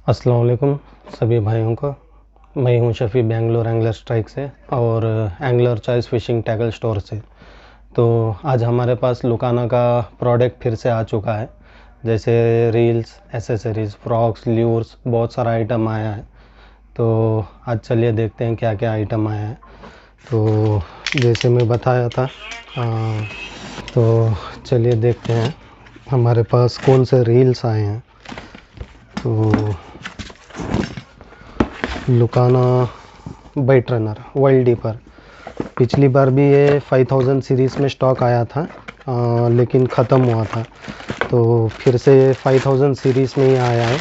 अस्सलाम वालेकुम सभी भाइयों को। मैं हूं शफ़ी बेंगलोर एंगलर स्ट्राइक से और angler choice fishing tackle store से। तो आज हमारे पास लुकाना का प्रोडक्ट फिर से आ चुका है, जैसे रील्स, एसेसरीज़, फ्रॉक्स, ल्यूर्स, बहुत सारा आइटम आया है। तो आज चलिए देखते हैं क्या क्या आइटम आया है। तो जैसे मैं बताया था, तो चलिए देखते हैं हमारे पास कौन से रील्स आए हैं। तो लुकाना बाइट रनर वर्ल्ड डीपर, पिछली बार भी ये 5000 सीरीज़ में स्टॉक आया था, लेकिन ख़त्म हुआ था। तो फिर से 5000 सीरीज़ में ही आया है,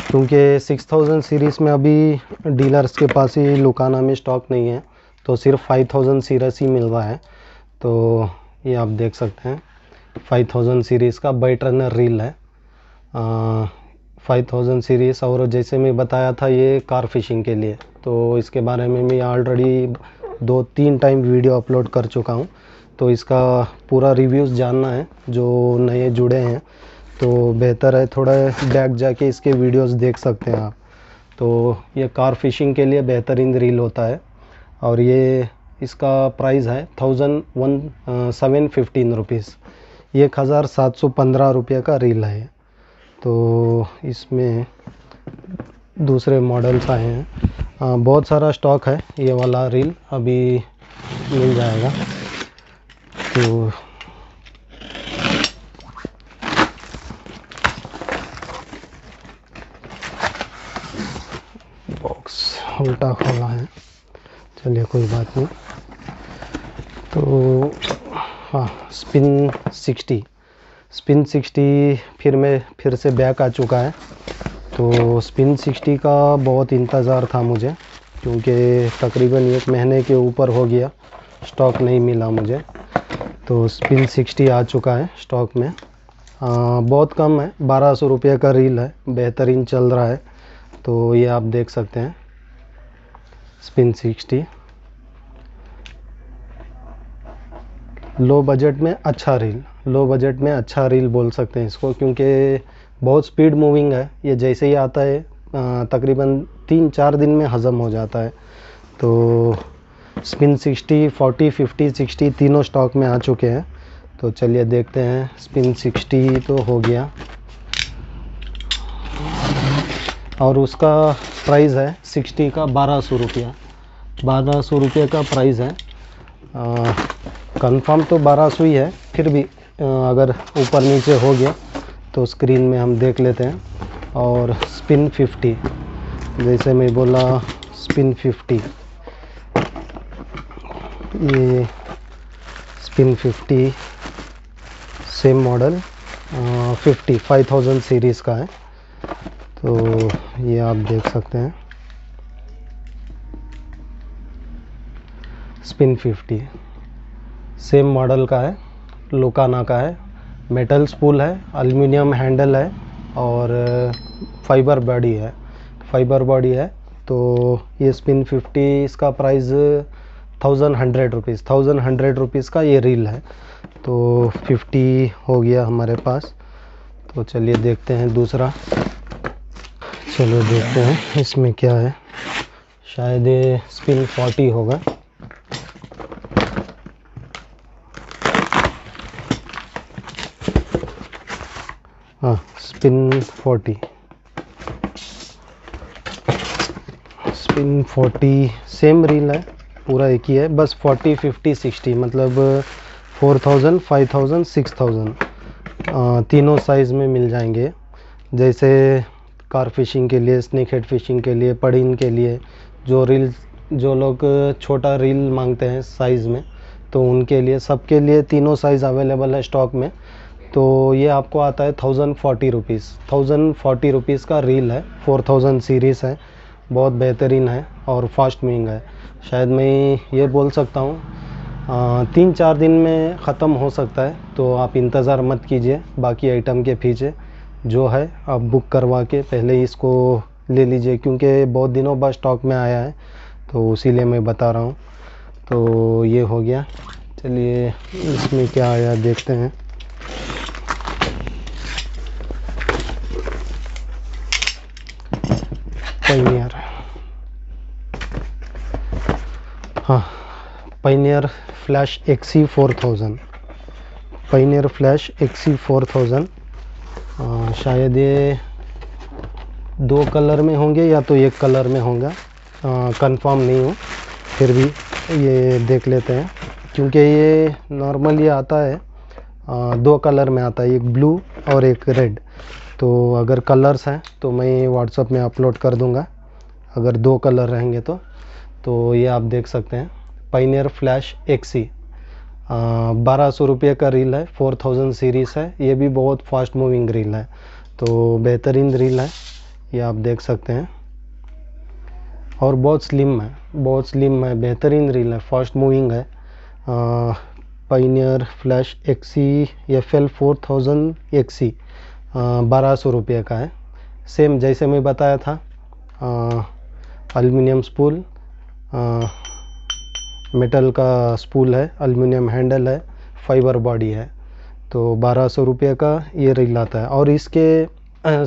क्योंकि 6000 सीरीज़ में अभी डीलर्स के पास ही लुकाना में स्टॉक नहीं है, तो सिर्फ 5000 सीरीज़ ही मिल रहा है। तो ये आप देख सकते हैं 5000 सीरीज़ का बाइट रनर रील है, 5000 सीरीज़। और जैसे मैं बताया था ये कार फिशिंग के लिए, तो इसके बारे में मैं ऑलरेडी 2-3 टाइम वीडियो अपलोड कर चुका हूँ। तो इसका पूरा रिव्यूज़ जानना है, जो नए जुड़े हैं तो बेहतर है थोड़ा बैक जाके इसके वीडियोस देख सकते हैं आप। तो ये कार फिशिंग के लिए बेहतरीन रील होता है और ये इसका प्राइस है 715 रुपीज़, 1715 रुपये का रील है। तो इसमें दूसरे मॉडल्स आए हैं, बहुत सारा स्टॉक है। ये वाला रील अभी मिल जाएगा। तो बॉक्स उल्टा खोला है, चलिए कोई बात नहीं। तो हाँ, स्पिन 60 फिर से बैक आ चुका है। तो स्पिन 60 का बहुत इंतज़ार था मुझे, क्योंकि तकरीबन 1 महीने के ऊपर हो गया स्टॉक नहीं मिला मुझे। तो स्पिन 60 आ चुका है स्टॉक में, बहुत कम है, 1200 रुपये का रील है, बेहतरीन चल रहा है। तो ये आप देख सकते हैं स्पिन 60, लो बजट में अच्छा रील बोल सकते हैं इसको, क्योंकि बहुत स्पीड मूविंग है। ये जैसे ही आता है तकरीबन 3-4 दिन में हज़म हो जाता है। तो स्पिन 60, 40, 50, 60 तीनों स्टॉक में आ चुके हैं। तो चलिए देखते हैं। स्पिन 60 तो हो गया और उसका प्राइस है 60 का 1200 रुपया, 1200 रुपये का प्राइस है। कंफर्म तो 1200 ही है, फिर भी अगर ऊपर नीचे हो गया तो स्क्रीन में हम देख लेते हैं। और स्पिन 50, जैसे मैं बोला स्पिन 50, ये स्पिन 50 सेम मॉडल 5000 सीरीज़ का है। तो ये आप देख सकते हैं स्पिन 50 सेम मॉडल का है, लुकाना का है, मेटल स्पूल है, एल्युमिनियम हैंडल है और फाइबर बॉडी है। तो ये स्पिन 50 इसका प्राइस 1100 रुपीज़ का ये रील है। तो 50 हो गया हमारे पास। तो चलिए देखते हैं दूसरा। चलो देखते हैं इसमें क्या है, शायद ये स्पिन 40 होगा। हाँ, स्पिन 40 सेम रील है, पूरा एक ही है, बस 40, 50, 60 मतलब 4000, 5000, 6000 तीनों साइज़ में मिल जाएंगे। जैसे कार फिशिंग के लिए, स्नेक हेड फिशिंग के लिए, पड़ीन के लिए, जो लोग छोटा रील मांगते हैं साइज़ में, तो उनके लिए, सबके लिए तीनों साइज़ अवेलेबल है स्टॉक में। तो ये आपको आता है 1040 रुपीज़ का रील है, 4000 सीरीज़ है, बहुत बेहतरीन है और फास्ट मूविंग है। शायद मैं ये बोल सकता हूँ 3-4 दिन में ख़त्म हो सकता है। तो आप इंतज़ार मत कीजिए, बाकी आइटम के पीछे जो है आप बुक करवा के पहले ही इसको ले लीजिए, क्योंकि बहुत दिनों बाद स्टॉक में आया है, तो इसीलिए मैं बता रहा हूँ। तो ये हो गया। चलिए इसमें क्या आया देखते हैं। Pioneer flash XC 4000, Pioneer flash XC 4000। शायद ये 2 कलर में होंगे या तो 1 कलर में होगा, कंफर्म नहीं हूँ, फिर भी ये देख लेते हैं क्योंकि ये नॉर्मली आता है 2 कलर में आता है, एक ब्लू और एक रेड। तो अगर कलर्स हैं तो मैं व्हाट्सएप में अपलोड कर दूंगा, अगर 2 कलर रहेंगे तो ये आप देख सकते हैं। पायनियर फ्लैश XC 1200 रुपये का रील है, 4000 सीरीज़ है। ये भी बहुत फास्ट मूविंग रील है, तो बेहतरीन रील है, ये आप देख सकते हैं। और बहुत स्लिम है, बहुत स्लिम है, बेहतरीन रील है, फास्ट मूविंग है। Pioneer flash XC FL 4000 XC 1200 रुपये का है। सेम जैसे मैं बताया था, एल्युमिनियम स्पूल, मेटल का स्पूल है, एल्युमिनियम हैंडल है, फाइबर बॉडी है। तो 1200 रुपये का ये रील आता है। और इसके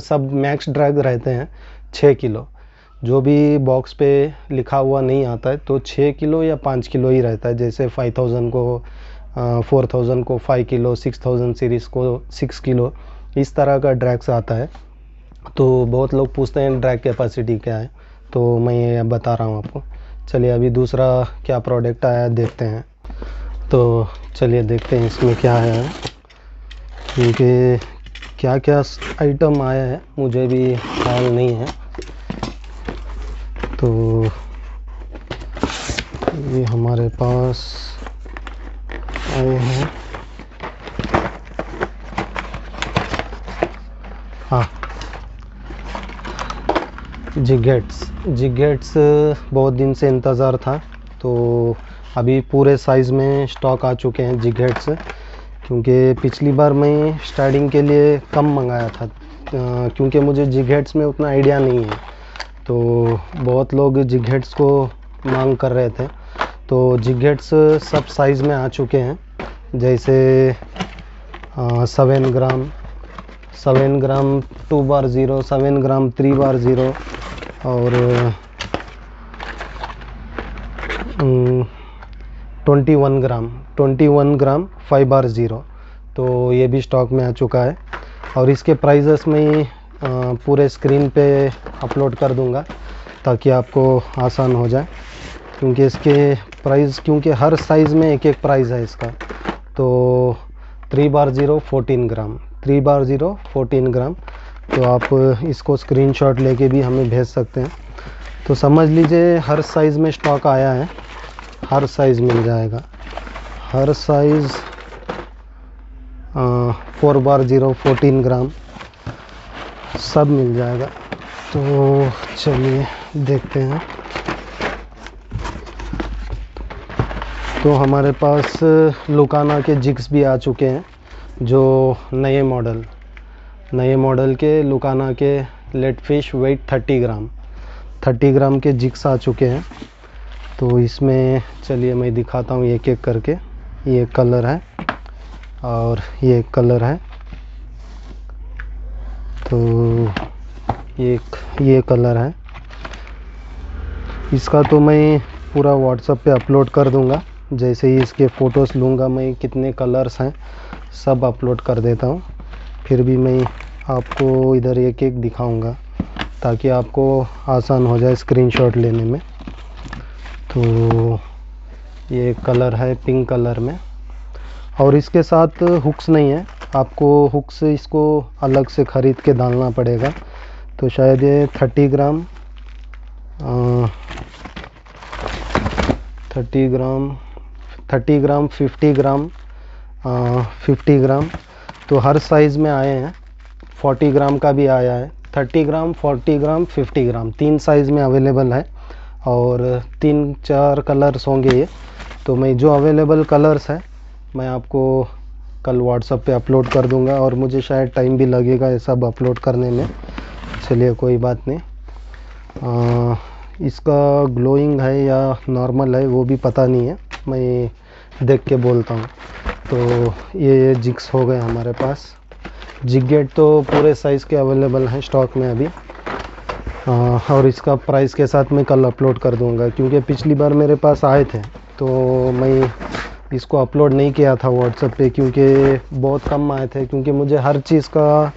सब मैक्स ड्रैग रहते हैं 6 किलो, जो भी बॉक्स पे लिखा हुआ नहीं आता है तो 6 किलो या 5 किलो ही रहता है। जैसे 5000 को 4000 को 5 किलो, 6000 सीरीज़ को 6 किलो, इस तरह का ड्रैग्स आता है। तो बहुत लोग पूछते हैं ड्रैग कैपेसिटी क्या है, तो मैं ये बता रहा हूँ आपको। चलिए अभी दूसरा क्या प्रोडक्ट आया देखते हैं। तो चलिए देखते हैं इसमें क्या है, क्योंकि क्या क्या आइटम आया है मुझे भी ख्याल नहीं है। तो ये हमारे पास आए हैं, हाँ, जिगेट्स बहुत दिन से इंतज़ार था, तो अभी पूरे साइज़ में स्टॉक आ चुके हैं जिगेट्स। क्योंकि पिछली बार मैं स्टार्टिंग के लिए कम मंगाया था, क्योंकि मुझे जिगेट्स में उतना आइडिया नहीं है। तो बहुत लोग जिगेट्स को मांग कर रहे थे, तो जिगेट्स सब साइज़ में आ चुके हैं। जैसे 7 ग्राम 2x0, 7 ग्राम 3x0 और 21 ग्राम 5x0। तो ये भी स्टॉक में आ चुका है। और इसके प्राइजेस में पूरे स्क्रीन पे अपलोड कर दूंगा ताकि आपको आसान हो जाए, क्योंकि इसके प्राइस, क्योंकि हर साइज़ में एक एक प्राइस है इसका। तो 3x0 14 ग्राम, 3x0 14 ग्राम। तो आप इसको स्क्रीनशॉट लेके भी हमें भेज सकते हैं। तो समझ लीजिए हर साइज़ में स्टॉक आया है, हर साइज़ मिल जाएगा, हर साइज़ 4x0 14 ग्राम सब मिल जाएगा। तो चलिए देखते हैं। तो हमारे पास लुकाना के जिग्स भी आ चुके हैं, जो नए मॉडल के लुकाना के लेड फिश वेट 30 ग्राम के जिग्स आ चुके हैं। तो इसमें चलिए मैं दिखाता हूँ एक एक करके। ये कलर है और ये कलर है। तो ये कलर है, इसका तो मैं पूरा व्हाट्सएप पे अपलोड कर दूंगा। जैसे ही इसके फ़ोटोज़ लूँगा मैं, कितने कलर्स हैं सब अपलोड कर देता हूँ। फिर भी मैं आपको इधर एक एक दिखाऊंगा ताकि आपको आसान हो जाए स्क्रीनशॉट लेने में। तो ये कलर है पिंक कलर में, और इसके साथ हुक्स नहीं है, आपको हुक्स इसको अलग से ख़रीद के डालना पड़ेगा। तो शायद ये 30 ग्राम 50 ग्राम तो हर साइज़ में आए हैं। 40 ग्राम का भी आया है, 30 ग्राम 40 ग्राम 50 ग्राम 3 साइज़ में अवेलेबल है। और 3-4 कलर्स होंगे ये। तो मैं जो अवेलेबल कलर्स है मैं आपको कल व्हाट्सएप पे अपलोड कर दूंगा, और मुझे शायद टाइम भी लगेगा ये सब अपलोड करने में। चलिए कोई बात नहीं। इसका ग्लोइंग है या नॉर्मल है वो भी पता नहीं है, मैं देख के बोलता हूँ। तो ये जिग्स हो गए हमारे पास। जिगेट तो पूरे साइज़ के अवेलेबल हैं स्टॉक में अभी। और इसका प्राइस के साथ मैं कल अपलोड कर दूंगा, क्योंकि पिछली बार मेरे पास आए थे तो मैं इसको अपलोड नहीं किया था व्हाट्सएप पे, क्योंकि बहुत कम आए थे, क्योंकि मुझे हर चीज़ का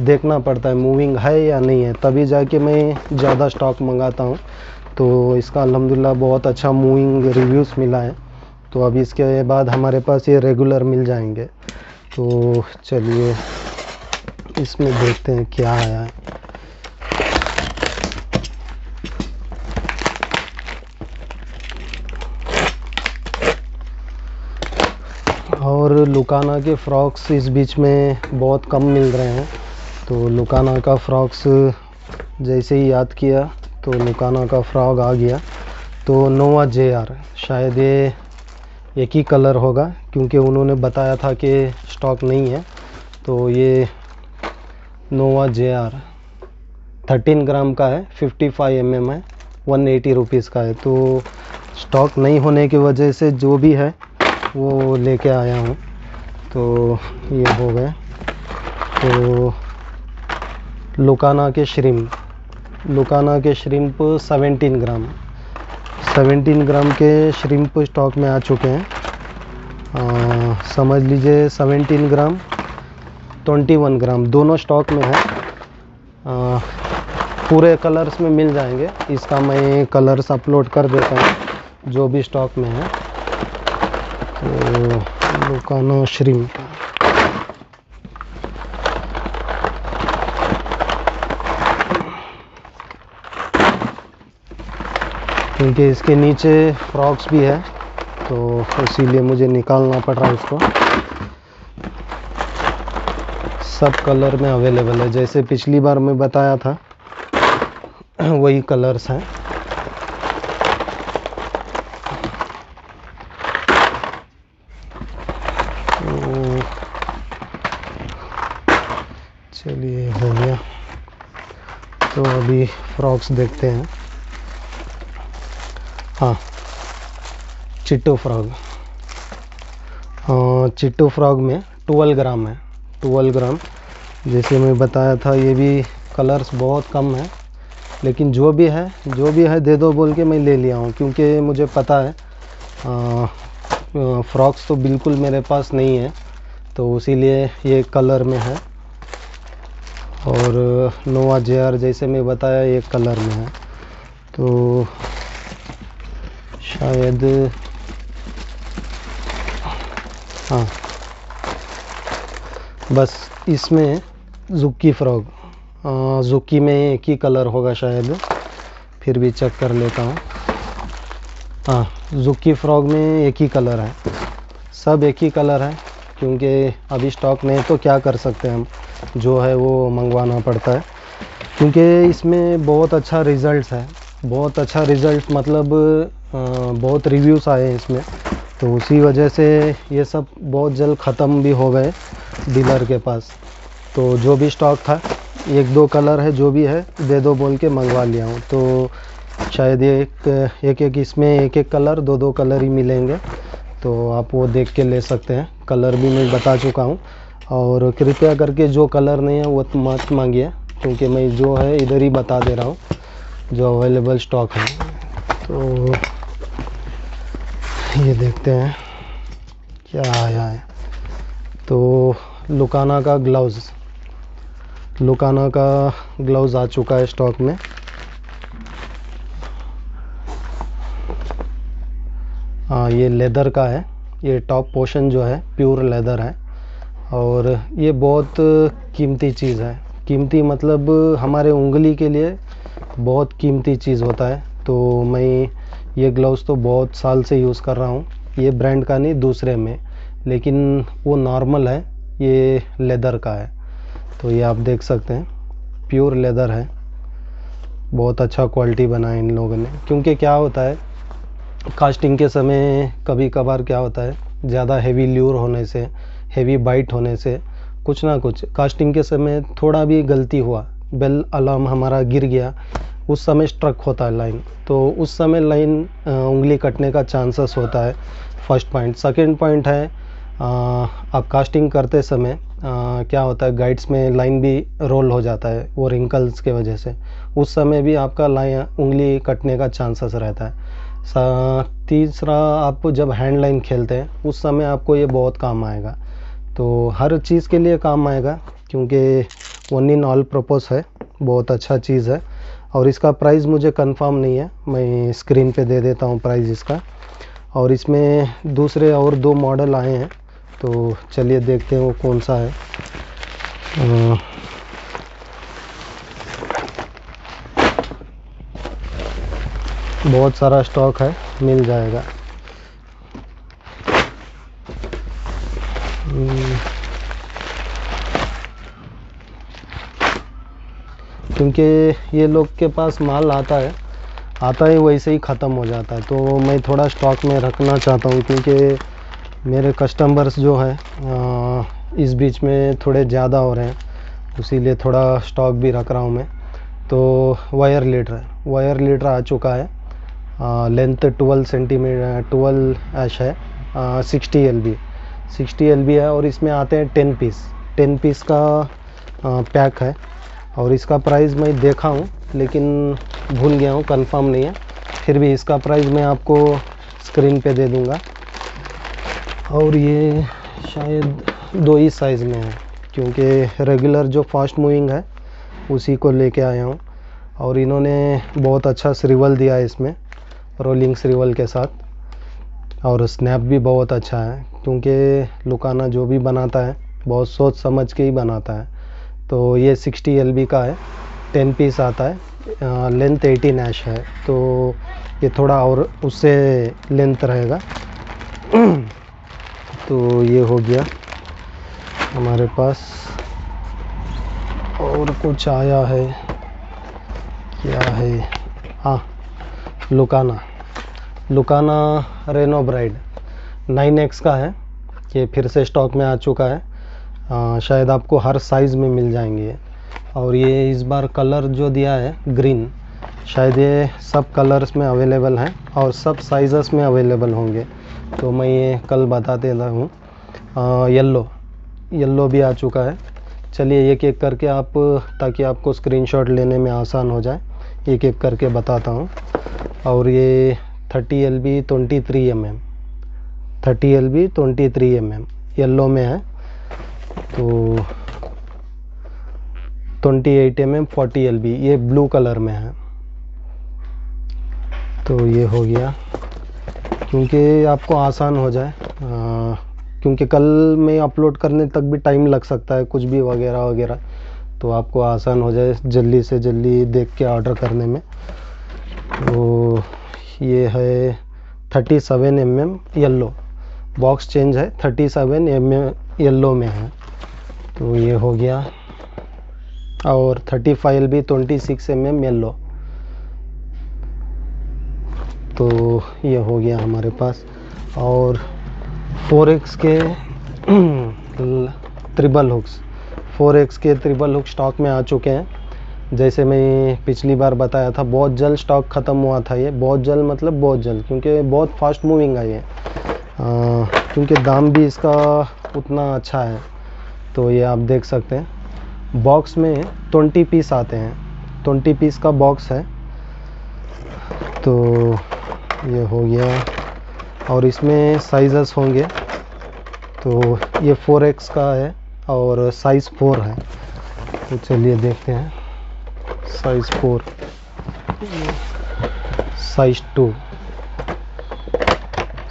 देखना पड़ता है मूविंग है या नहीं है, तभी जाके मैं ज़्यादा स्टॉक मंगाता हूँ। तो इसका अल्हम्दुलिल्लाह बहुत अच्छा मूविंग रिव्यूज़ मिला है। तो अब इसके बाद हमारे पास ये रेगुलर मिल जाएंगे। तो चलिए इसमें देखते हैं क्या आया है। और लुकाना के फ्रॉक्स इस बीच में बहुत कम मिल रहे हैं। तो लुकाना का फ्रॉक्स जैसे ही याद किया तो लुकाना का फ्रॉक आ गया। तो नोवा JR, शायद ये एक ही कलर होगा, क्योंकि उन्होंने बताया था कि स्टॉक नहीं है। तो ये नोवा JR 13 ग्राम का है, 55 mm है, 180 रुपीज़ का है। तो स्टॉक नहीं होने की वजह से जो भी है वो लेके आया हूँ। तो ये हो गए। तो लुकाना के श्रिम्प 17 ग्राम के श्रिम्प स्टॉक में आ चुके हैं। समझ लीजिए 17 ग्राम 21 ग्राम दोनों स्टॉक में है। पूरे कलर्स में मिल जाएंगे। इसका मैं कलर्स अपलोड कर देता हूँ जो भी स्टॉक में है। तो लुकाना श्रिम्प, क्योंकि इसके नीचे फ्रॉक्स भी है तो इसीलिए मुझे निकालना पड़ रहा है इसको। सब कलर में अवेलेबल है, जैसे पिछली बार मैं बताया था वही कलर्स हैं। तो चलिए हो गया। तो अभी फ्रॉक्स देखते हैं। हाँ, चिट्टू फ्रॉग में 12 ग्राम है, 12 ग्राम। जैसे मैं बताया था ये भी कलर्स बहुत कम है, लेकिन जो भी है दे दो बोल के मैं ले लिया हूँ, क्योंकि मुझे पता है फ्रॉक्स तो बिल्कुल मेरे पास नहीं है, तो इसीलिए ये कलर में है। और नोवा JR जैसे मैं बताया ये कलर में है। तो शायद हाँ, बस इसमें ज़ुक्की फ्रॉग, ज़ुक्की में एक ही कलर होगा शायद, फिर भी चेक कर लेता हूँ। हाँ, ज़ुक्की फ्रॉग में एक ही कलर है, सब एक ही कलर है, क्योंकि अभी स्टॉक में है तो क्या कर सकते हैं हम, जो है वो मंगवाना पड़ता है। क्योंकि इसमें बहुत अच्छा रिज़ल्ट है, बहुत अच्छा रिज़ल्ट मतलब बहुत रिव्यूज़ आए हैं इसमें, तो उसी वजह से ये सब बहुत जल्द ख़त्म भी हो गए डीलर के पास। तो जो भी स्टॉक था, 1-2 कलर है जो भी है दे दो बोल के मंगवा लिया हूँ। तो शायद ये एक इसमें एक कलर 2-2 कलर ही मिलेंगे, तो आप वो देख के ले सकते हैं। कलर भी मैं बता चुका हूँ। और कृपया करके जो कलर नहीं है वो मत मांगिए, क्योंकि मैं जो है इधर ही बता दे रहा हूँ जो अवेलेबल स्टॉक है। तो ये देखते हैं क्या आया है। तो लुकाना का ग्लव्स आ चुका है स्टॉक में। हाँ, ये लेदर का है, ये टॉप पोर्शन जो है प्योर लेदर है, और ये बहुत कीमती चीज़ है। कीमती मतलब हमारे उंगली के लिए बहुत कीमती चीज़ होता है। तो मैं ये ग्लव्स तो बहुत साल से यूज़ कर रहा हूँ, ये ब्रांड का नहीं दूसरे में, लेकिन वो नॉर्मल है, ये लेदर का है। तो ये आप देख सकते हैं प्योर लेदर है, बहुत अच्छा क्वालिटी बना है इन लोगों ने। क्योंकि क्या होता है कास्टिंग के समय कभी कभार क्या होता है, ज़्यादा हेवी ल्यूर होने से, हेवी बाइट होने से, कुछ ना कुछ कास्टिंग के समय थोड़ा भी गलती हुआ, बेल अलार्म हमारा गिर गया, उस समय स्ट्रक होता है लाइन, तो उस समय लाइन उंगली कटने का चांसेस होता है। First point. सेकंड पॉइंट है आप कास्टिंग करते समय क्या होता है गाइड्स में लाइन भी रोल हो जाता है, वो रिंकल्स के वजह से, उस समय भी आपका लाइन उंगली कटने का चांसेस रहता है। तीसरा, आप जब हैंड लाइन खेलते हैं उस समय आपको ये बहुत काम आएगा। तो हर चीज़ के लिए काम आएगा, क्योंकि वन इन ऑल पर्पस है, बहुत अच्छा चीज़ है। और इसका प्राइस मुझे कंफर्म नहीं है, मैं स्क्रीन पे दे देता हूँ प्राइस इसका। और इसमें दूसरे और 2 मॉडल आए हैं, तो चलिए देखते हैं वो कौन सा है। बहुत सारा स्टॉक है, मिल जाएगा। क्योंकि ये लोग के पास माल आता है वैसे ही ख़त्म हो जाता है, तो मैं थोड़ा स्टॉक में रखना चाहता हूँ, क्योंकि मेरे कस्टमर्स जो हैं इस बीच में थोड़े ज़्यादा हो रहे हैं, इसीलिए थोड़ा स्टॉक भी रख रहा हूँ मैं। तो वायर लीटर आ चुका है, लेंथ 12 सेंटीमीटर 12 एश है, 60 LB है। और इसमें आते हैं 10 पीस का पैक है। और इसका प्राइस मैं देखा हूँ लेकिन भूल गया हूँ, कंफर्म नहीं है। फिर भी इसका प्राइस मैं आपको स्क्रीन पे दे दूँगा। और ये शायद 2 ही साइज़ में है, क्योंकि रेगुलर जो फास्ट मूविंग है उसी को लेके आया हूँ। और इन्होंने बहुत अच्छा श्रिवल दिया है इसमें, रोलिंग श्रिवल के साथ। और स्नैप भी बहुत अच्छा है, क्योंकि लुकाना जो भी बनाता है बहुत सोच समझ के ही बनाता है। तो ये 60 LB का है, 10 पीस आता है, लेंथ 18 एश है, तो ये थोड़ा और उससे लेंथ रहेगा। तो ये हो गया हमारे पास। और कुछ आया है, क्या है, हाँ, लुकाना रेनो ब्राइड 9X का है। ये फिर से स्टॉक में आ चुका है, शायद आपको हर साइज़ में मिल जाएंगे। और ये इस बार कलर जो दिया है ग्रीन, शायद ये सब कलर्स में अवेलेबल हैं और सब साइज़स में अवेलेबल होंगे, तो मैं ये कल बता देता हूँ। येलो भी आ चुका है। चलिए एक एक करके ताकि आपको स्क्रीनशॉट लेने में आसान हो जाए, एक एक करके बताता हूँ। और ये 30 LB 23 mm, 30 LB 23 mm yellow में है। तो 28 mm 40 LB ये ब्लू कलर में है। तो ये हो गया, क्योंकि आपको आसान हो जाए, क्योंकि कल में अपलोड करने तक भी टाइम लग सकता है, कुछ भी वगैरह, तो आपको आसान हो जाए जल्दी से जल्दी देख के ऑर्डर करने में। तो ये है 37 mm येलो, बॉक्स चेंज है, 37 mm येलो में है। तो ये हो गया। और 35 LB 26 mm येलो, तो ये हो गया हमारे पास। और 4X के ट्रिपल हुक्स स्टॉक में आ चुके हैं। जैसे मैं पिछली बार बताया था, बहुत जल्द स्टॉक ख़त्म हुआ था। ये बहुत जल्द मतलब बहुत जल्द, क्योंकि बहुत फास्ट मूविंग है ये, क्योंकि दाम भी इसका उतना अच्छा है। तो ये आप देख सकते हैं, बॉक्स में 20 पीस आते हैं, 20 पीस का बॉक्स है। तो ये हो गया। और इसमें साइज़स होंगे, तो ये 4X का है और साइज़ 4 है। तो चलिए देखते हैं, साइज़ 4,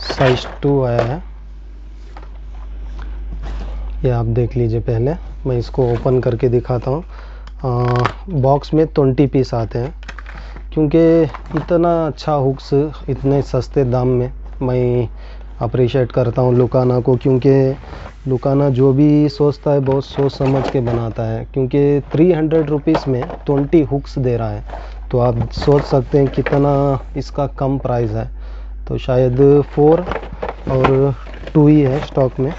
साइज़ 2 आया है। ये आप देख लीजिए, पहले मैं इसको ओपन करके दिखाता हूँ। बॉक्स में 20 पीस आते हैं। क्योंकि इतना अच्छा हुक्स इतने सस्ते दाम में मैं अप्रिशिएट करता हूँ लुकाना को, क्योंकि लुकाना जो भी सोचता है बहुत सोच समझ के बनाता है। क्योंकि 300 रुपीज़ में 20 हुक्स दे रहा है, तो आप सोच सकते हैं कितना इसका कम प्राइस है। तो शायद 4 और 2 ही है स्टॉक में,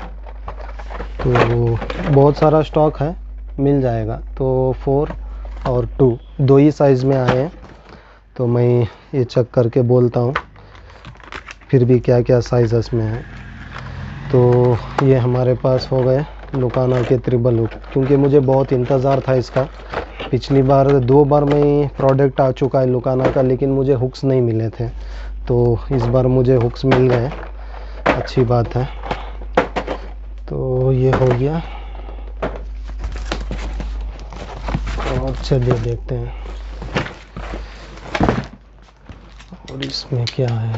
तो बहुत सारा स्टॉक है, मिल जाएगा। तो 4 और 2 ही साइज़ में आए हैं। तो मैं ये चेक करके बोलता हूँ फिर भी क्या क्या साइज़स में है। तो ये हमारे पास हो गए लुकाना के ट्रिपल हुक, क्योंकि मुझे बहुत इंतज़ार था इसका। पिछली बार 2 बार में प्रोडक्ट आ चुका है लुकाना का, लेकिन मुझे हुक्स नहीं मिले थे। तो इस बार मुझे हुक्स मिल गए, अच्छी बात है। तो ये हो गया, और चलिए देखते हैं और इसमें क्या है।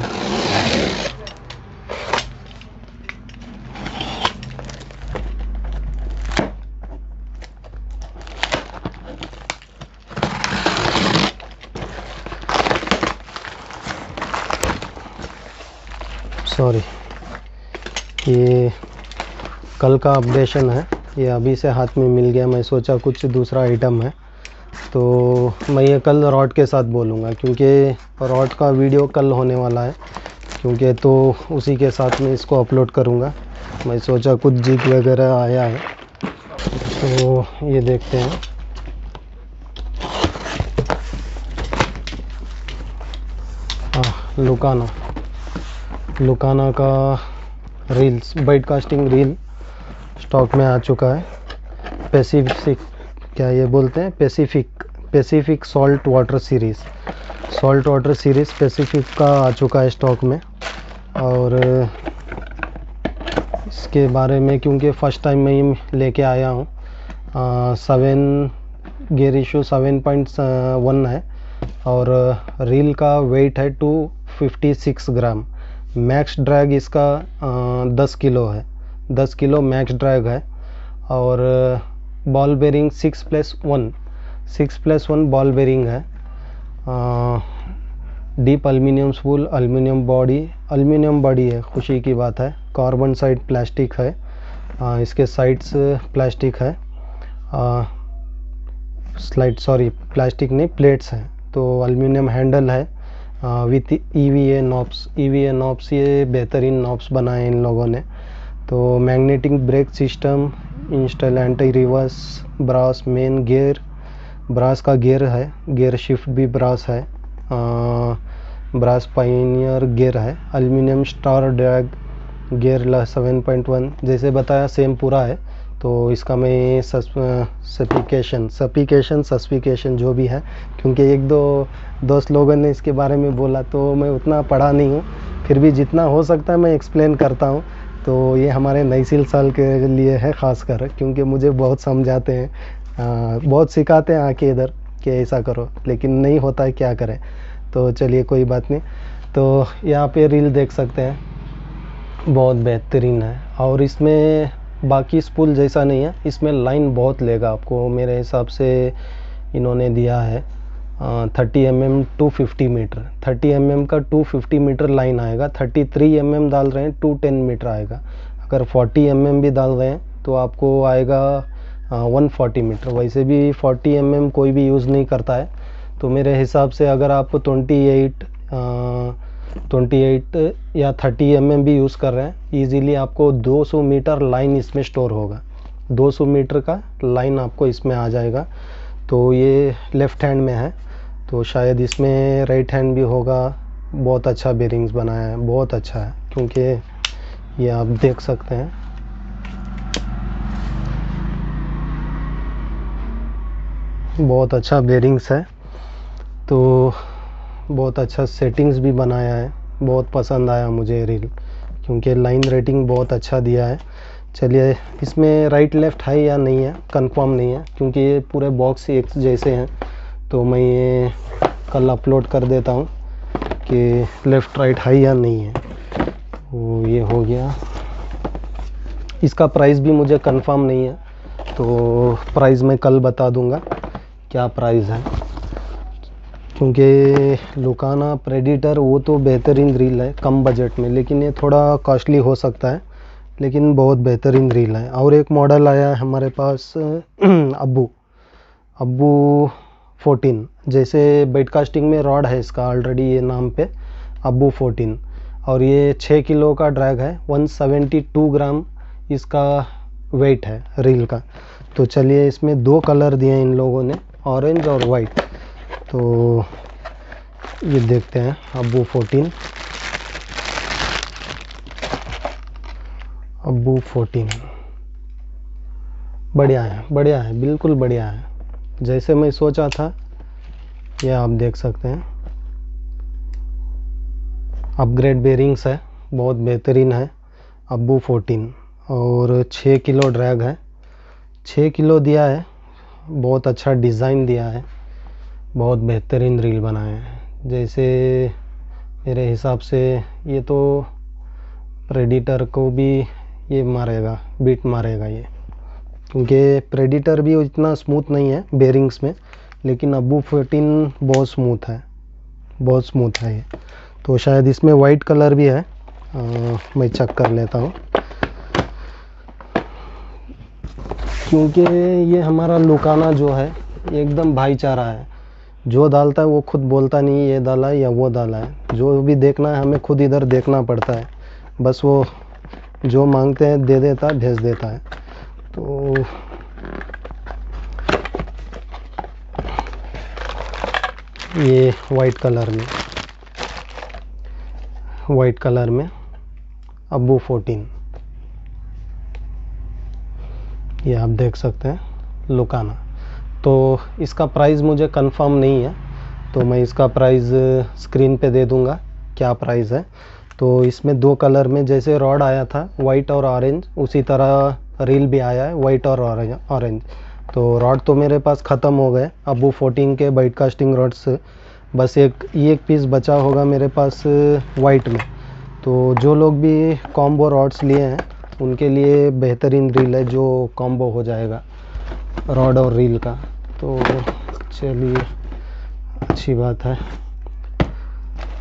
सॉरी, ये कल का अपडेशन है, ये अभी से हाथ में मिल गया। मैं सोचा कुछ दूसरा आइटम है, तो मैं ये कल रॉड के साथ बोलूँगा, क्योंकि रॉड का वीडियो कल होने वाला है, क्योंकि तो उसी के साथ में इसको अपलोड करूँगा। मैं सोचा कुछ जिग वगैरह आया है, तो ये देखते हैं। लुकाना का reels, bait casting reel stock में आ चुका है। पैसिफिक, क्या ये बोलते हैं, Pacific salt water series Pacific का आ चुका है स्टॉक में। और इसके बारे में, क्योंकि फ़र्स्ट टाइम मैं ही लेके आया हूँ, 7 गियर इशू 7.1 है, और रील का वेट है 256 ग्राम। मैक्स ड्रैग इसका 10 किलो है, 10 किलो मैक्स ड्रैग है। और बॉल बेरिंग 6+1 बॉल बेरिंग है। Deep aluminium spool, aluminium body है, खुशी की बात है। कार्बन साइड प्लास्टिक है, इसके साइड्स प्लास्टिक है, प्लास्टिक नहीं, प्लेट्स हैं। तो एल्युमिनियम हैंडल है, विथ EVA नॉब्स, ये बेहतरीन नॉब्स बनाए इन लोगों ने। तो magnetic brake system install, anti reverse, brass main gear, brass का गियर है, गियर शिफ्ट भी ब्रास है, ब्रास पाइनियर गियर है। एल्युमिनियम स्टार ड्रैग गियर 7.1 जैसे बताया सेम पूरा है। तो इसका मैं सस्पिकेशन जो भी है, क्योंकि एक दो दोस्त लोगों ने इसके बारे में बोला, तो मैं उतना पढ़ा नहीं हूँ, फिर भी जितना हो सकता है मैं एक्सप्लेन करता हूँ। तो ये हमारे नई साल के लिए है ख़ासकर, क्योंकि मुझे बहुत समझाते हैं, बहुत सिखाते हैं आके इधर कि ऐसा करो, लेकिन नहीं होता है, क्या करें। तो चलिए कोई बात नहीं। तो यहाँ पे रील देख सकते हैं, बहुत बेहतरीन है। और इसमें बाकी स्पूल जैसा नहीं है, इसमें लाइन बहुत लेगा आपको, मेरे हिसाब से इन्होंने दिया है 30 mm 250 मीटर, 30 mm का 250 मीटर लाइन आएगा। 33 mm डाल रहे हैं 210 मीटर आएगा। अगर 40 mm भी डाल रहे हैं तो आपको आएगा 140 मीटर। वैसे भी 40 mm कोई भी यूज़ नहीं करता है, तो मेरे हिसाब से अगर आप 28 या 30 mm भी यूज़ कर रहे हैं, इजीली आपको 200 मीटर लाइन इसमें स्टोर होगा। 200 मीटर का लाइन आपको इसमें आ जाएगा। तो ये लेफ़्ट हैंड में है, तो शायद इसमें राइट हैंड भी होगा। बहुत अच्छा बेरिंग्स बनाया है, बहुत अच्छा है, क्योंकि ये आप देख सकते हैं, बहुत अच्छा बेरिंग्स है। तो बहुत अच्छा सेटिंग्स भी बनाया है, बहुत पसंद आया मुझे रील, क्योंकि लाइन रेटिंग बहुत अच्छा दिया है। चलिए, इसमें राइट लेफ़्ट है या नहीं है कंफर्म नहीं है, क्योंकि ये पूरे बॉक्स एक जैसे हैं। तो मैं ये कल अपलोड कर देता हूँ कि लेफ़्ट राइट है या नहीं है। तो ये हो गया। इसका प्राइस भी मुझे कंफर्म नहीं है, तो प्राइस मैं कल बता दूँगा क्या प्राइस है, क्योंकि लुकाना प्रेडिटर वो तो बेहतरीन रील है कम बजट में, लेकिन ये थोड़ा कॉस्टली हो सकता है, लेकिन बहुत बेहतरीन रील है। और एक मॉडल आया है हमारे पास अब्बू 14, जैसे बाइट कास्टिंग में रॉड है इसका ऑलरेडी ये नाम पे अब्बू 14, और ये 6 किलो का ड्रैग है, 172 ग्राम इसका वेट है रील का। तो चलिए, इसमें 2 कलर दिए इन लोगों ने, ऑरेंज और वाइट। तो ये देखते हैं अब्बू 14, बढ़िया है, बिल्कुल बढ़िया है, जैसे मैं सोचा था। ये आप देख सकते हैं, अपग्रेड बेरिंग्स है, बहुत बेहतरीन है। अब्बू 14 और 6 किलो ड्रैग है, 6 किलो दिया है। बहुत अच्छा डिज़ाइन दिया है, बहुत बेहतरीन रील बनाए हैं। जैसे मेरे हिसाब से ये तो प्रेडिटर को भी ये मारेगा, बीट मारेगा ये, क्योंकि प्रेडिटर भी इतना स्मूथ नहीं है बेरिंग्स में, लेकिन अब्बू 14 बहुत स्मूथ है, बहुत स्मूथ है ये। तो शायद इसमें वाइट कलर भी है, मैं चेक कर लेता हूँ, क्योंकि ये हमारा लुकाना जो है एकदम भाईचारा है। जो डालता है वो खुद बोलता नहीं ये डाला है या वो डाला है, जो भी देखना है हमें खुद इधर देखना पड़ता है। बस वो जो मांगते हैं दे देता है, भेज देता है। तो ये वाइट कलर में अब्बू 14, ये आप देख सकते हैं लुकाना। तो इसका प्राइस मुझे कंफर्म नहीं है, तो मैं इसका प्राइस स्क्रीन पे दे दूंगा क्या प्राइस है। तो इसमें 2 कलर में, जैसे रॉड आया था वाइट और ऑरेंज, उसी तरह रील भी आया है वाइट और ऑरेंज। तो रॉड तो मेरे पास ख़त्म हो गए अब्बू 14 के बाइट कास्टिंग रॉड्स, बस एक पीस बचा होगा मेरे पास वाइट में। तो जो लोग भी कॉम्बो रॉड्स लिए हैं उनके लिए बेहतरीन रील है, जो कॉम्बो हो जाएगा रॉड और रील का। तो चलिए, अच्छी बात है।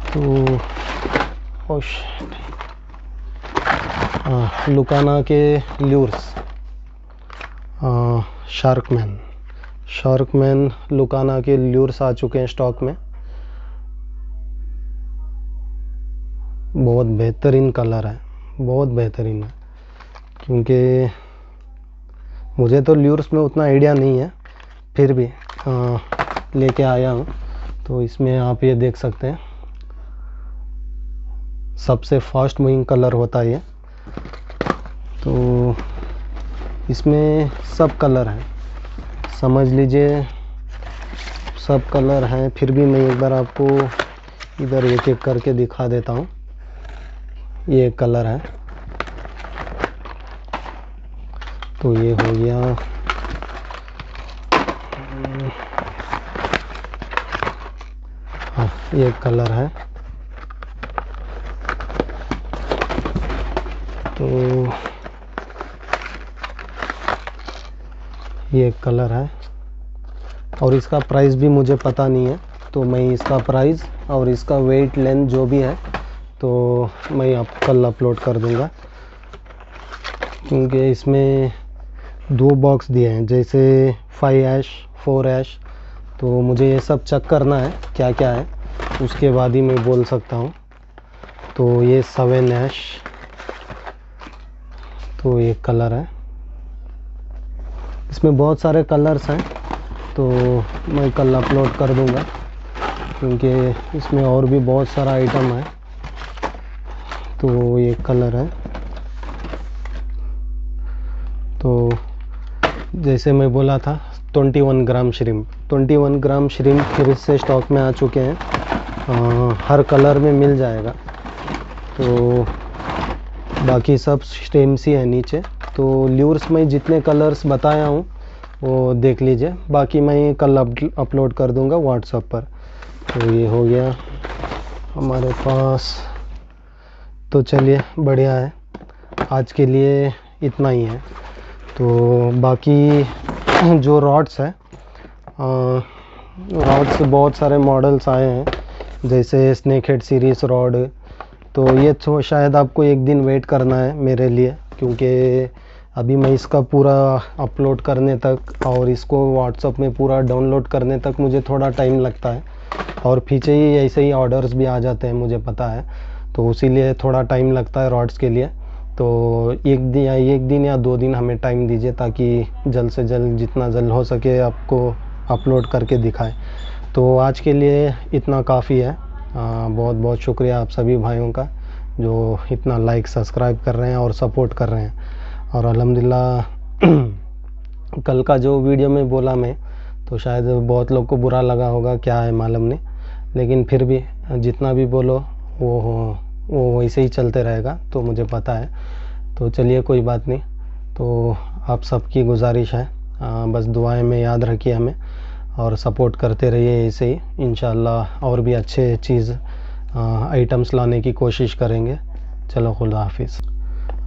तो लुकाना के ल्यूर्स, शार्कमैन लुकाना के ल्यूर्स आ चुके हैं स्टॉक में। बहुत बेहतरीन कलर है, बहुत बेहतरीन है, क्योंकि मुझे तो ल्यूर्स में उतना आइडिया नहीं है, फिर भी लेके आया हूँ। तो इसमें आप ये देख सकते हैं सबसे फास्ट मूविंग कलर होता है ये। तो इसमें सब कलर हैं, समझ लीजिए सब कलर हैं। फिर भी मैं एक बार आपको इधर एक एक करके दिखा देता हूँ। ये कलर है, तो ये हो गया। हाँ, ये कलर है। तो ये कलर है, और इसका प्राइस भी मुझे पता नहीं है, तो मैं इसका प्राइस और इसका वेट लेंथ जो भी है तो मैं आप कल अपलोड कर दूंगा, क्योंकि इसमें 2 बॉक्स दिए हैं, जैसे 5 ऐश 4 ऐश। तो मुझे ये सब चेक करना है क्या क्या है, उसके बाद ही मैं बोल सकता हूँ। तो ये 7 ऐश, तो ये कलर है। इसमें बहुत सारे कलर्स हैं, तो मैं कल अपलोड कर दूंगा, क्योंकि इसमें और भी बहुत सारा आइटम है। तो ये कलर है। तो जैसे मैं बोला था 21 ग्राम श्रिम्प फिर से स्टॉक में आ चुके हैं। हर कलर में मिल जाएगा। तो बाकी सब सेम सी है नीचे। तो ल्यूर्स में जितने कलर्स बताया हूँ वो देख लीजिए, बाकी मैं कल अपलोड कर दूंगा व्हाट्सएप पर। तो ये हो गया हमारे पास। तो चलिए, बढ़िया है, आज के लिए इतना ही है। तो बाकी जो रॉड्स है, रॉड्स बहुत सारे मॉडल्स आए हैं, जैसे स्नेक हेड सीरीज रॉड। तो ये तो शायद आपको एक दिन वेट करना है मेरे लिए, क्योंकि अभी मैं इसका पूरा अपलोड करने तक और इसको व्हाट्सएप में पूरा डाउनलोड करने तक मुझे थोड़ा टाइम लगता है, और पीछे ही ऐसे ही ऑर्डर्स भी आ जाते हैं, मुझे पता है। तो इसीलिए थोड़ा टाइम लगता है रॉड्स के लिए। तो एक दिन या 2 दिन हमें टाइम दीजिए, ताकि जल्द से जल्द जितना जल्द हो सके आपको अपलोड करके दिखाएं। तो आज के लिए इतना काफ़ी है। बहुत बहुत शुक्रिया आप सभी भाइयों का जो इतना लाइक सब्सक्राइब कर रहे हैं और सपोर्ट कर रहे हैं। और अल्हम्दुलिल्लाह कल का जो वीडियो में बोला मैं, तो शायद बहुत लोग को बुरा लगा होगा, क्या है मालूम नहीं, लेकिन फिर भी जितना भी बोलो वो वो वैसे ही चलते रहेगा, तो मुझे पता है। तो चलिए कोई बात नहीं। तो आप सबकी गुजारिश है, बस दुआएं में याद रखिए हमें और सपोर्ट करते रहिए ऐसे ही। इंशाल्लाह और भी अच्छे चीज़ आइटम्स लाने की कोशिश करेंगे। चलो खुदा हाफिज़।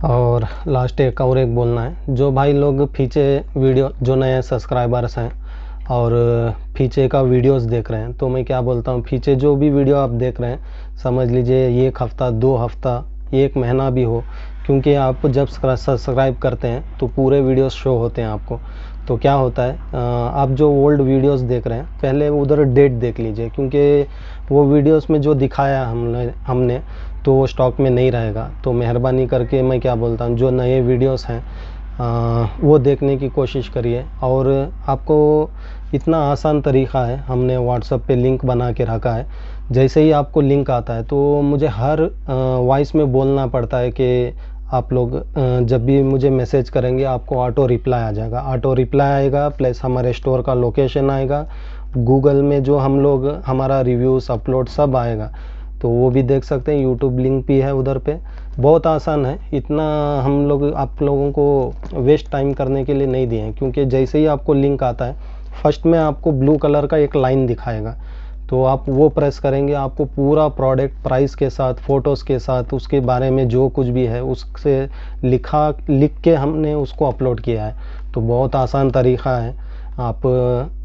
और लास्ट एक बोलना है, जो भाई लोग पीछे वीडियो, जो नए सब्सक्राइबर्स हैं और पीछे का वीडियोस देख रहे हैं, तो मैं क्या बोलता हूँ, पीछे जो भी वीडियो आप देख रहे हैं, समझ लीजिए 1 हफ़्ता 2 हफ़्ता 1 महीना भी हो, क्योंकि आप जब सब्सक्राइब करते हैं तो पूरे वीडियोस शो होते हैं आपको। तो क्या होता है, आप जो ओल्ड वीडियोस देख रहे हैं, पहले उधर डेट देख लीजिए, क्योंकि वो वीडियोस में जो दिखाया हमने तो वो स्टॉक में नहीं रहेगा। तो मेहरबानी करके मैं क्या बोलता हूँ, जो नए वीडियोस हैं वो देखने की कोशिश करिए। और आपको इतना आसान तरीका है, हमने व्हाट्सएप पे लिंक बना के रखा है। जैसे ही आपको लिंक आता है तो मुझे हर वॉइस में बोलना पड़ता है कि आप लोग जब भी मुझे मैसेज करेंगे आपको ऑटो रिप्लाई आ जाएगा। ऑटो रिप्लाई आएगा प्लस हमारे स्टोर का लोकेशन आएगा, गूगल में जो हम लोग हमारा रिव्यूज़ अपलोड सब आएगा, तो वो भी देख सकते हैं। यूट्यूब लिंक भी है उधर पे। बहुत आसान है, इतना हम लोग आप लोगों को वेस्ट टाइम करने के लिए नहीं दिए हैं, क्योंकि जैसे ही आपको लिंक आता है फर्स्ट में आपको ब्लू कलर का एक लाइन दिखाएगा, तो आप वो प्रेस करेंगे, आपको पूरा प्रोडक्ट प्राइस के साथ, फ़ोटोज़ के साथ, उसके बारे में जो कुछ भी है उससे लिख के हमने उसको अपलोड किया है। तो बहुत आसान तरीक़ा है। आप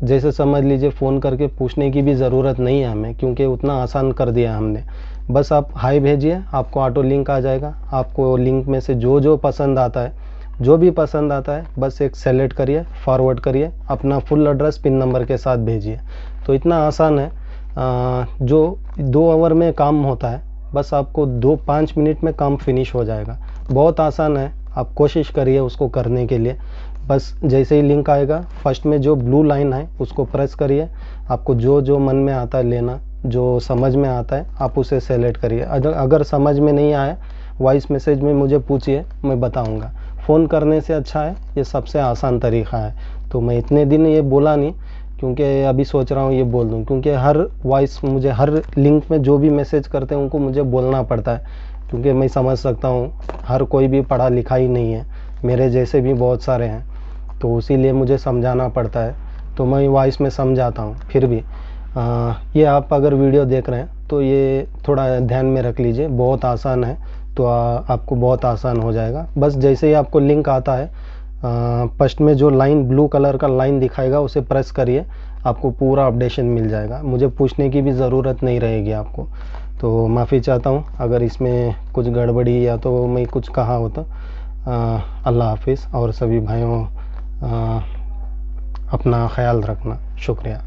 जैसे समझ लीजिए फ़ोन करके पूछने की भी ज़रूरत नहीं है हमें, क्योंकि उतना आसान कर दिया हमने। बस आप हाय भेजिए, आपको ऑटो लिंक आ जाएगा। आपको लिंक में से जो जो पसंद आता है, जो भी पसंद आता है, बस एक सेलेक्ट करिए, फॉरवर्ड करिए, अपना फुल एड्रेस पिन नंबर के साथ भेजिए। तो इतना आसान है, जो 2 आवर में काम होता है, बस आपको 2-5 मिनट में काम फिनिश हो जाएगा। बहुत आसान है, आप कोशिश करिए उसको करने के लिए। बस जैसे ही लिंक आएगा फर्स्ट में जो ब्लू लाइन है उसको प्रेस करिए, आपको जो जो मन में आता है लेना, जो समझ में आता है आप उसे सेलेक्ट करिए। अगर समझ में नहीं आया, वॉइस मैसेज में मुझे पूछिए, मैं बताऊंगा। फ़ोन करने से अच्छा है, ये सबसे आसान तरीक़ा है। तो मैं इतने दिन ये बोला नहीं, क्योंकि अभी सोच रहा हूँ ये बोल दूँ, क्योंकि हर वॉइस मुझे हर लिंक में जो भी मैसेज करते हैं उनको मुझे बोलना पड़ता है, क्योंकि मैं समझ सकता हूँ हर कोई भी पढ़ा लिखा ही नहीं है, मेरे जैसे भी बहुत सारे हैं, तो इसीलिए मुझे समझाना पड़ता है। तो मैं वॉइस में समझाता हूँ। फिर भी ये आप अगर वीडियो देख रहे हैं तो ये थोड़ा ध्यान में रख लीजिए, बहुत आसान है। तो आपको बहुत आसान हो जाएगा। बस जैसे ही आपको लिंक आता है, फर्स्ट में जो लाइन ब्लू कलर का लाइन दिखाएगा उसे प्रेस करिए, आपको पूरा अपडेशन मिल जाएगा। मुझे पूछने की भी ज़रूरत नहीं रहेगी आपको। तो माफ़ी चाहता हूँ अगर इसमें कुछ गड़बड़ी या तो मैं कुछ कहा हो तो। अल्लाह हाफिज़। और सभी भाइयों अपना ख्याल रखना। शुक्रिया।